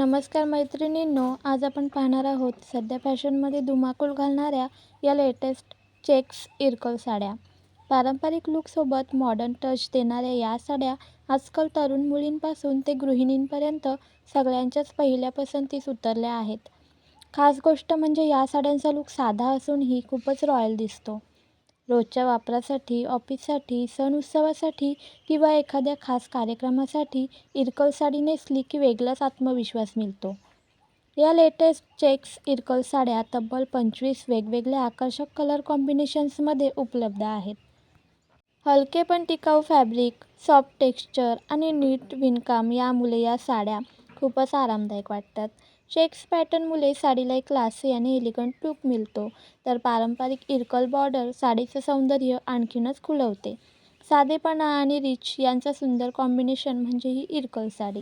नमस्कार मैत्रिणींनो, आज आपण पाहणार आहोत सध्या फॅशनमध्ये धुमाकूळ घालणाऱ्या या लेटेस्ट चेक्स इरकल साड्या. पारंपरिक लुकसोबत मॉडर्न टच देणाऱ्या या साड्या आजकाल तरुण मुलींपासून ते गृहिणींपर्यंत सगळ्यांच्याच पहिल्या पसंतीस उतरल्या आहेत. खास गोष्ट म्हणजे या साड्यांचा लुक साधा असूनही खूपच रॉयल दिसतो. रोजच्या वापरासाठी, ऑफिससाठी, सण उत्सवासाठी किंवा एखाद्या खास कार्यक्रमासाठी इरकल साडी नेसली की वेगळाच आत्मविश्वास मिळतो. या लेटेस्ट चेक्स इरकल साड्या तब्बल 25 वेगवेगळ्या आकर्षक कलर कॉम्बिनेशन्समध्ये उपलब्ध आहेत. हलके पण टिकाऊ फॅब्रिक, सॉफ्ट टेक्स्चर आणि नीट विणकाम यामुळे या साड्या खूपच आरामदायक वाटतात. चेक्स पॅटर्नमुळे साडीला एक क्लासी आणि एलिगंट लुक मिळतो, तर पारंपरिक इरकल बॉर्डर साडीचं सौंदर्य आणखीनच खुलवते. साधेपणा आणि रिच यांचं सुंदर कॉम्बिनेशन म्हणजे ही इरकल साडी.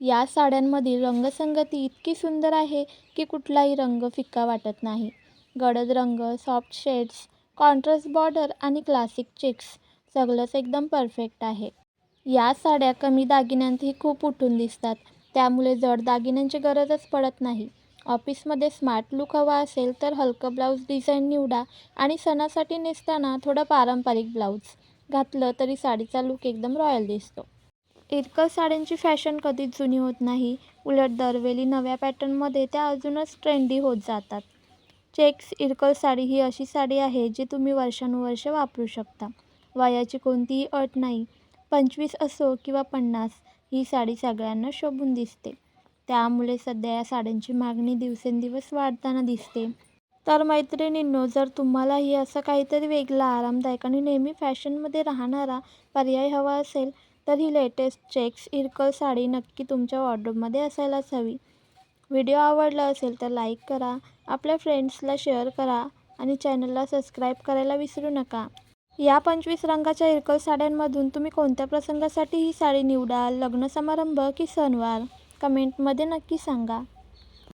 या साड्यांमधील रंगसंगती इतकी सुंदर आहे की कुठलाही रंग फिक्का वाटत नाही. गडद रंग, सॉफ्ट शेड्स, कॉन्ट्रास्ट बॉर्डर आणि क्लासिक चेक्स सगळंच एकदम परफेक्ट आहे. या साड्या कमी दागिन्यांतही खूप उठून दिसतात, त्यामुळे जड दागिन्यांची गरजच पडत नाही. ऑफिसमध्ये स्मार्ट लुक हवा असेल तर हलकं ब्लाऊज डिझाईन निवडा आणि सणासाठी नेसताना थोडं पारंपरिक ब्लाऊज घातलं तरी साडीचा लुक एकदम रॉयल दिसतो. इरकल साड्यांची फॅशन कधीच जुनी होत नाही, उलट दरवेळी नव्या पॅटर्नमध्ये त्या अजूनच ट्रेंडी होत जातात. चेक्स इरकल साडी ही अशी साडी आहे जी तुम्ही वर्षानुवर्षे वापरू शकता. वयाची कोणतीही अट नाही. 25 असो किंवा 50, ही साडी सगळ्यांना शोभून दिसते. त्यामुळे सध्या या साड्यांची मागणी दिवसेंदिवस वाढताना दिसते. तर मैत्रिणींनो, जर तुम्हालाही असं काहीतरी वेगळा, आरामदायक आणि नेहमी फॅशनमध्ये राहणारा पर्याय हवा असेल तर ही लेटेस्ट चेक्स इरकल साडी नक्की तुमच्या वॉर्डरोबमध्ये असायलाच हवी. व्हिडिओ आवडला असेल तर लाईक करा, आपल्या फ्रेंड्सला शेअर करा आणि चॅनलला सबस्क्राईब करायला विसरू नका. या 25 रंगाच्या इरकल साड्यांमधून तुम्ही कोणत्या प्रसंगासाठी ही साडी निवडाल? लग्न समारंभ की सणवार? कमेंटमध्ये नक्की सांगा.